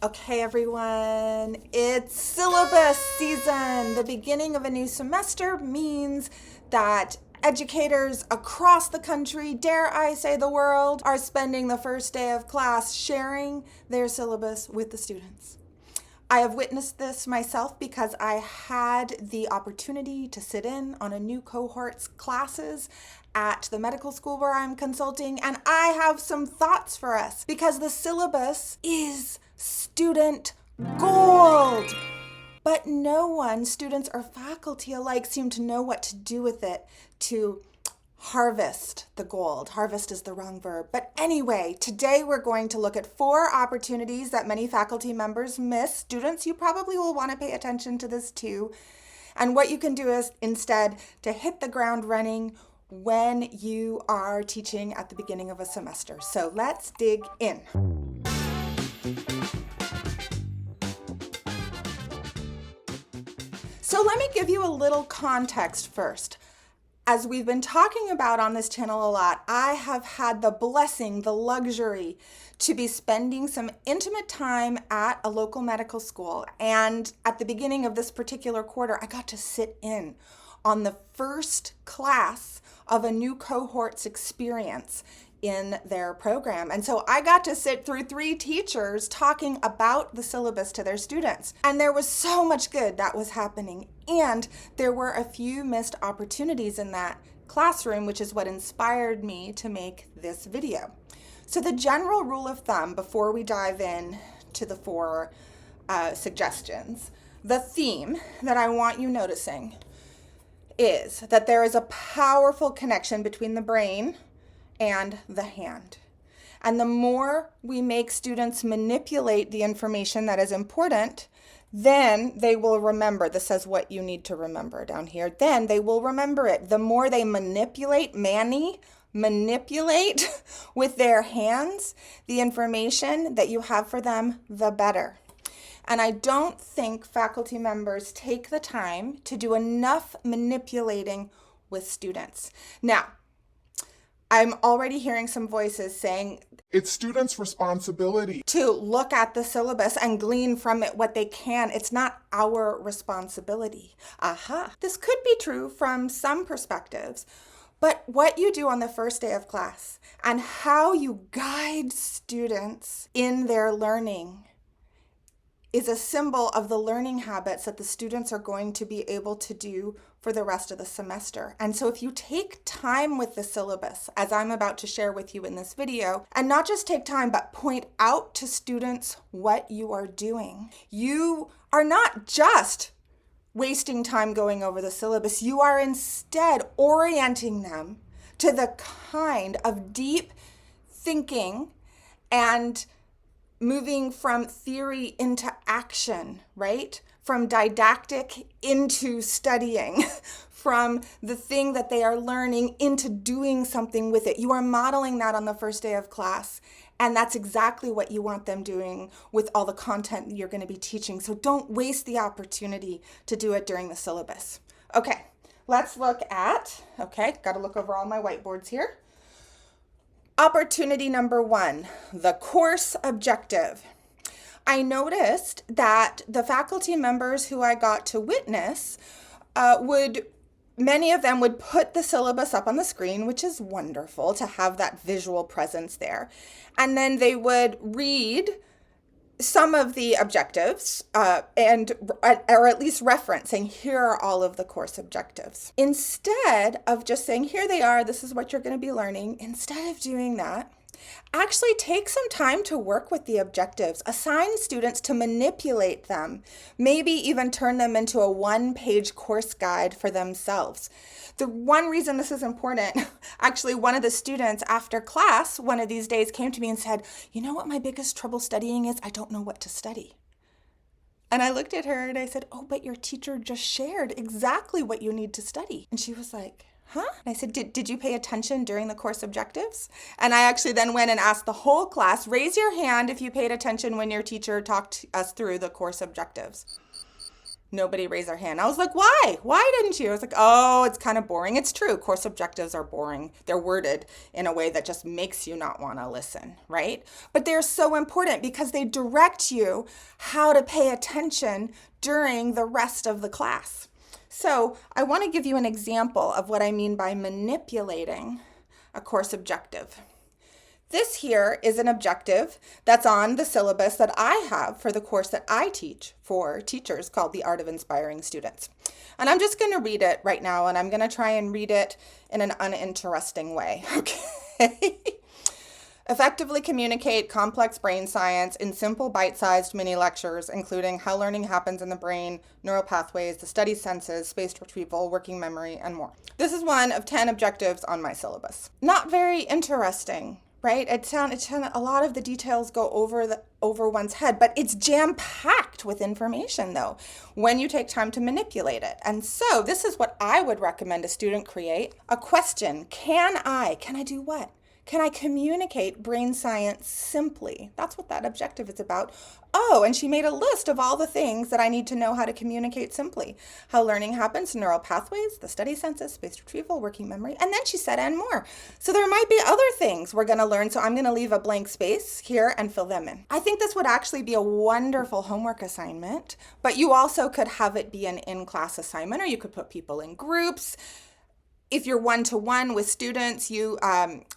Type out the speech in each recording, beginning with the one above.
Okay, everyone, it's syllabus season. The beginning of a new semester means that educators across the country, dare I say the world, are spending the first day of class sharing their syllabus with the students. I have witnessed this myself because I had the opportunity to sit in on a new cohort's classes at the medical school where I'm consulting, and I have some thoughts for us because the syllabus is student gold. But no one, students or faculty alike, seem to know what to do with it to harvest the gold. Harvest is the wrong verb. But anyway, today we're going to look at 4 opportunities that many faculty members miss. Students, you probably will want to pay attention to this too. And what you can do is instead to hit the ground running when you are teaching at the beginning of a semester. So let's dig in. So let me give you a little context first. As we've been talking about on this channel a lot, I have had the blessing, the luxury to be spending some intimate time at a local medical school. And at the beginning of this particular quarter, I got to sit in on the first class of a new cohort's experience in their program. And so I got to sit through 3 teachers talking about the syllabus to their students. And there was so much good that was happening. And there were a few missed opportunities in that classroom, which is what inspired me to make this video. So the general rule of thumb before we dive in to the 4 suggestions, the theme that I want you noticing is that there is a powerful connection between the brain and the hand. And the more we make students manipulate the information that is important, then they will remember. This says what you need to remember down here. Then they will remember it. The more they manipulate with their hands the information that you have for them, the better. And I don't think faculty members take the time to do enough manipulating with students. Now, I'm already hearing some voices saying it's students' responsibility to look at the syllabus and glean from it what they can. It's not our responsibility. This could be true from some perspectives, but what you do on the first day of class and how you guide students in their learning is a symbol of the learning habits that the students are going to be able to do for the rest of the semester. And so if you take time with the syllabus, as I'm about to share with you in this video, and not just take time, but point out to students what you are doing, you are not just wasting time going over the syllabus, you are instead orienting them to the kind of deep thinking and moving from theory into action, right? From didactic into studying, from the thing that they are learning into doing something with it. You are modeling that on the first day of class. And that's exactly what you want them doing with all the content you're going to be teaching. So don't waste the opportunity to do it during the syllabus. Okay, let's look at, got to look over all my whiteboards here. Opportunity number 1, the course objective. I noticed that the faculty members who I got to witness many of them would put the syllabus up on the screen, which is wonderful to have that visual presence there. And then they would read some of the objectives or at least referencing, here are all of the course objectives. Instead of just saying, here they are, this is what you're going to be learning, instead of doing that, actually take some time to work with the objectives. Assign students to manipulate them. Maybe even turn them into a 1-page course guide for themselves. The one reason this is important, actually one of the students after class, one of these days came to me and said, you know what my biggest trouble studying is? I don't know what to study. And I looked at her and I said, oh, but your teacher just shared exactly what you need to study. And she was like, huh? And I said, did you pay attention during the course objectives? And I actually then went and asked the whole class, raise your hand if you paid attention when your teacher talked us through the course objectives. Nobody raised their hand. I was like, why? Why didn't you? I was like, oh, it's kind of boring. It's true. Course objectives are boring. They're worded in a way that just makes you not want to listen, right? But they're so important because they direct you how to pay attention during the rest of the class. So I want to give you an example of what I mean by manipulating a course objective. This here is an objective that's on the syllabus that I have for the course that I teach for teachers called The Art of Inspiring Students. And I'm just going to read it right now, and I'm going to try and read it in an uninteresting way, okay? Effectively communicate complex brain science in simple bite-sized mini lectures, including how learning happens in the brain, neural pathways, the study senses, spaced retrieval, working memory, and more. This is one of 10 objectives on my syllabus. Not very interesting, right? A lot of the details go over one's head, but it's jam-packed with information though, when you take time to manipulate it. And so this is what I would recommend a student create. A question, can I do what? Can I communicate brain science simply? That's what that objective is about. Oh, and she made a list of all the things that I need to know how to communicate simply. How learning happens, neural pathways, the study senses, spaced retrieval, working memory, and then she said, and more. So there might be other things we're going to learn, so I'm going to leave a blank space here and fill them in. I think this would actually be a wonderful homework assignment, but you also could have it be an in-class assignment, or you could put people in groups. If you're one-to-one with students, you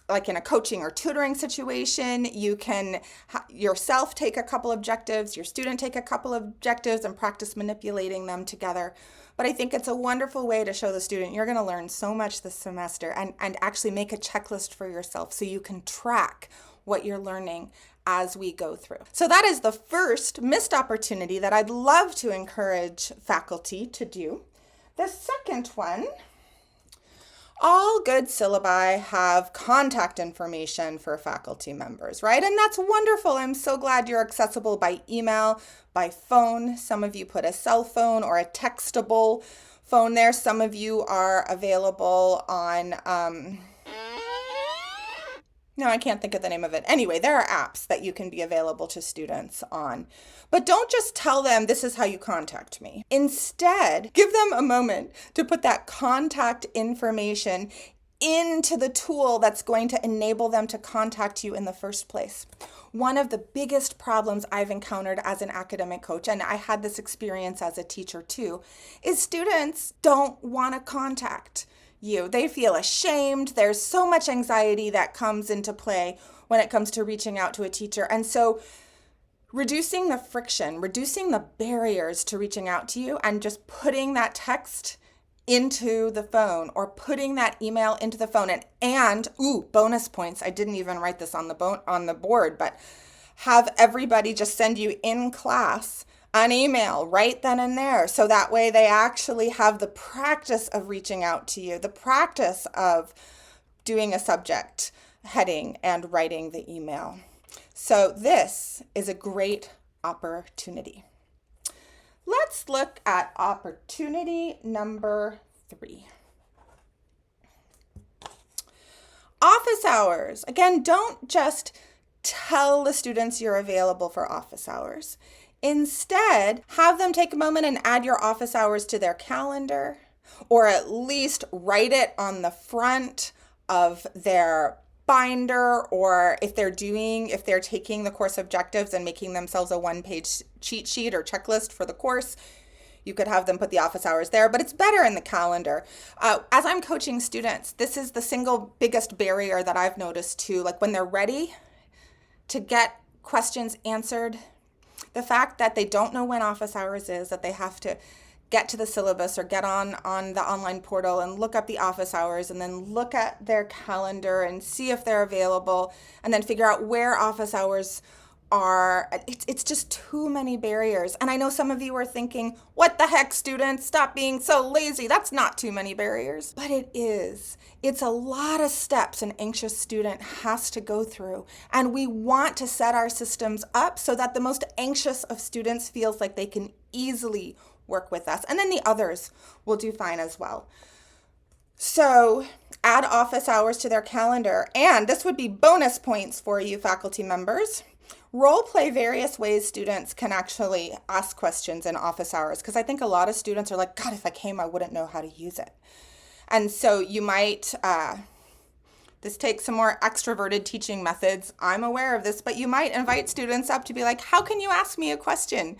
like in a coaching or tutoring situation, you can yourself take a couple objectives, your student take a couple objectives and practice manipulating them together. But I think it's a wonderful way to show the student you're going to learn so much this semester and actually make a checklist for yourself so you can track what you're learning as we go through. So that is the first missed opportunity that I'd love to encourage faculty to do. The second one, all good syllabi have contact information for faculty members, right? And that's wonderful. I'm so glad you're accessible by email, by phone. Some of you put a cell phone or a textable phone there. Some of you are available on, no, I can't think of the name of it. Anyway, there are apps that you can be available to students on. But don't just tell them this is how you contact me. Instead, give them a moment to put that contact information into the tool that's going to enable them to contact you in the first place. One of the biggest problems I've encountered as an academic coach, and I had this experience as a teacher too, is students don't want to contact you. They feel ashamed. There's so much anxiety that comes into play when it comes to reaching out to a teacher. And so reducing the friction, reducing the barriers to reaching out to you and just putting that text into the phone or putting that email into the phone and bonus points. I didn't even write this on the board, but have everybody just send you in class an email right then and there. So that way they actually have the practice of reaching out to you, the practice of doing a subject heading and writing the email. So this is a great opportunity. Let's look at opportunity number 3. Office hours. Again, don't just tell the students you're available for office hours. Instead, have them take a moment and add your office hours to their calendar, or at least write it on the front of their binder, or if they're taking the course objectives and making themselves a one-page cheat sheet or checklist for the course, you could have them put the office hours there, but it's better in the calendar. As I'm coaching students, this is the single biggest barrier that I've noticed too, like when they're ready to get questions answered, the fact that they don't know when office hours is, that they have to get to the syllabus or get on the online portal and look up the office hours and then look at their calendar and see if they're available and then figure out where office hours are. It's just too many barriers. And I know some of you are thinking, what the heck, students? Stop being so lazy. That's not too many barriers. But it is. It's a lot of steps an anxious student has to go through. And we want to set our systems up so that the most anxious of students feels like they can easily work with us. And then the others will do fine as well. So add office hours to their calendar. And this would be bonus points for you faculty members. Role play various ways students can actually ask questions in office hours, because I think a lot of students are like, God, if I came, I wouldn't know how to use it. And so you might, this takes some more extroverted teaching methods. I'm aware of this, but you might invite students up to be like, how can you ask me a question?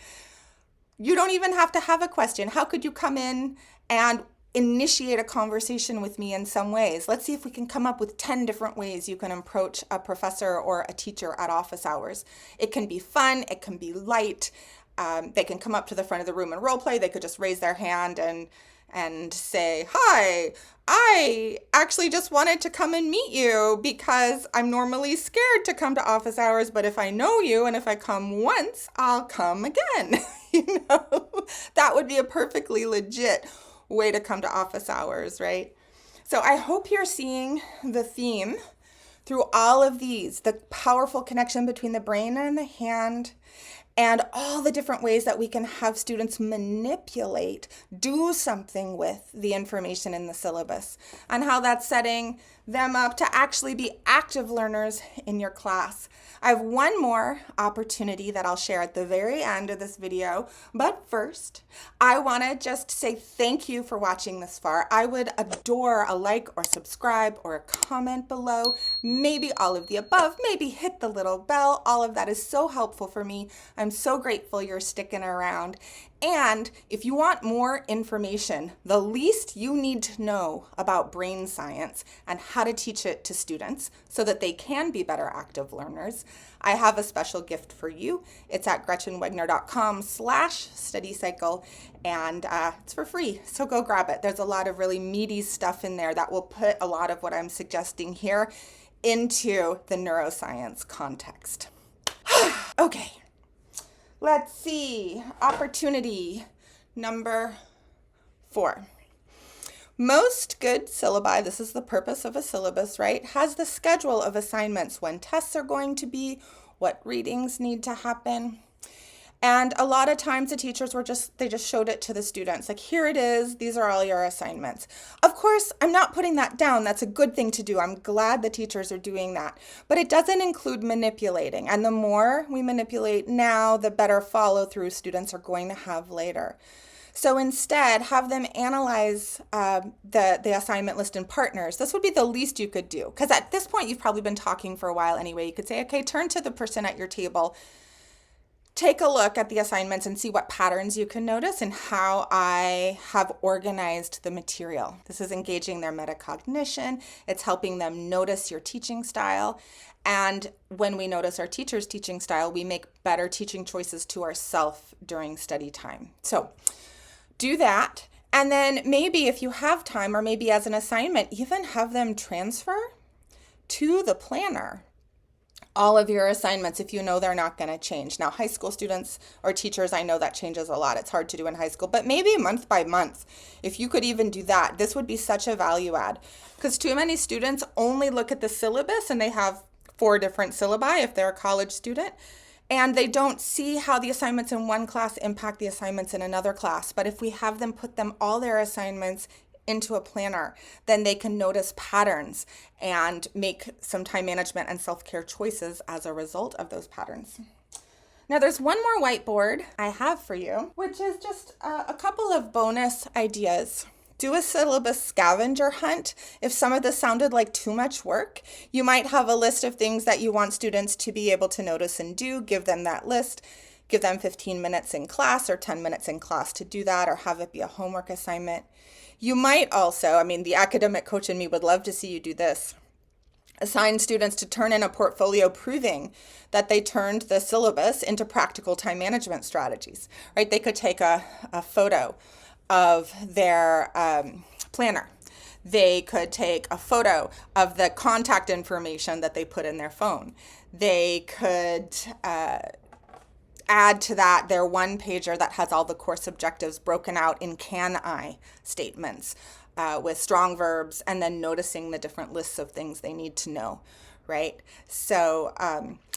You don't even have to have a question. How could you come in and initiate a conversation with me in some ways? Let's see if we can come up with 10 different ways you can approach a professor or a teacher at office hours. It can be fun. It can be light. They can come up to the front of the room and role play. They could just raise their hand and say, hi, I actually just wanted to come and meet you because I'm normally scared to come to office hours, but if I know you and if I come once, I'll come again. That would be a perfectly legit way to come to office hours, right? So I hope you're seeing the theme through all of these, the powerful connection between the brain and the hand, and all the different ways that we can have students manipulate, do something with the information in the syllabus, and how that's setting them up to actually be active learners in your class. I have one more opportunity that I'll share at the very end of this video, but first, I want to just say thank you for watching this far. I would adore a like or subscribe or a comment below, maybe all of the above, maybe hit the little bell. All of that is so helpful for me. I'm so grateful you're sticking around. And if you want more information, the least you need to know about brain science and how to teach it to students so that they can be better active learners, I have a special gift for you. It's at gretchenwegner.com/studycycle, and it's for free, so go grab it. There's a lot of really meaty stuff in there that will put a lot of what I'm suggesting here into the neuroscience context. Okay. Let's see, opportunity number 4. Most good syllabi, this is the purpose of a syllabus, right, has the schedule of assignments, when tests are going to be, what readings need to happen. And a lot of times the teachers they just showed it to the students. Like, here it is, these are all your assignments. Of course, I'm not putting that down. That's a good thing to do. I'm glad the teachers are doing that. But it doesn't include manipulating. And the more we manipulate now, the better follow through students are going to have later. So instead, have them analyze the assignment list in partners. This would be the least you could do. Because at this point, you've probably been talking for a while anyway. You could say, okay, turn to the person at your table. Take a look at the assignments and see what patterns you can notice and how I have organized the material. This is engaging their metacognition. It's helping them notice your teaching style. And when we notice our teacher's teaching style, we make better teaching choices to ourselves during study time. So do that. And then maybe if you have time, or maybe as an assignment, even have them transfer to the planner all of your assignments if you know they're not going to change. Now, high school students or teachers, I know that changes a lot. It's hard to do in high school, but maybe month by month, if you could even do that, this would be such a value add, because too many students only look at the syllabus and they have 4 different syllabi if they're a college student, and they don't see how the assignments in one class impact the assignments in another class. But if we have them put all their assignments into a planner, then they can notice patterns and make some time management and self-care choices as a result of those patterns. Now, there's one more whiteboard I have for you, which is just a couple of bonus ideas. Do a syllabus scavenger hunt. If some of this sounded like too much work, you might have a list of things that you want students to be able to notice and do. Give them that list. Give them 15 minutes in class or 10 minutes in class to do that, or have it be a homework assignment. You might also, the academic coach in me would love to see you do this. Assign students to turn in a portfolio proving that they turned the syllabus into practical time management strategies, right? They could take a photo of their planner. They could take a photo of the contact information that they put in their phone. They could add to that their one pager that has all the course objectives broken out in can I statements with strong verbs, and then noticing the different lists of things they need to know, right? So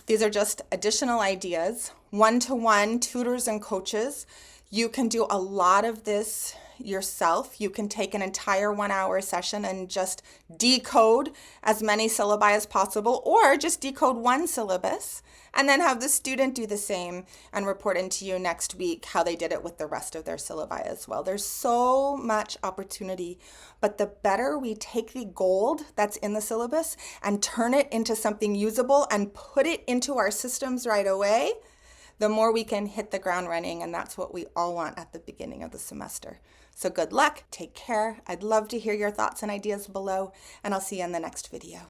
these are just additional ideas. One-to-one tutors and coaches. You can do a lot of this yourself. You can take an entire 1-hour session and just decode as many syllabi as possible, or just decode one syllabus and then have the student do the same and report into you next week how they did it with the rest of their syllabi as well. There's so much opportunity, but the better we take the gold that's in the syllabus and turn it into something usable and put it into our systems right away, the more we can hit the ground running, and that's what we all want at the beginning of the semester. So good luck, take care. I'd love to hear your thoughts and ideas below, and I'll see you in the next video.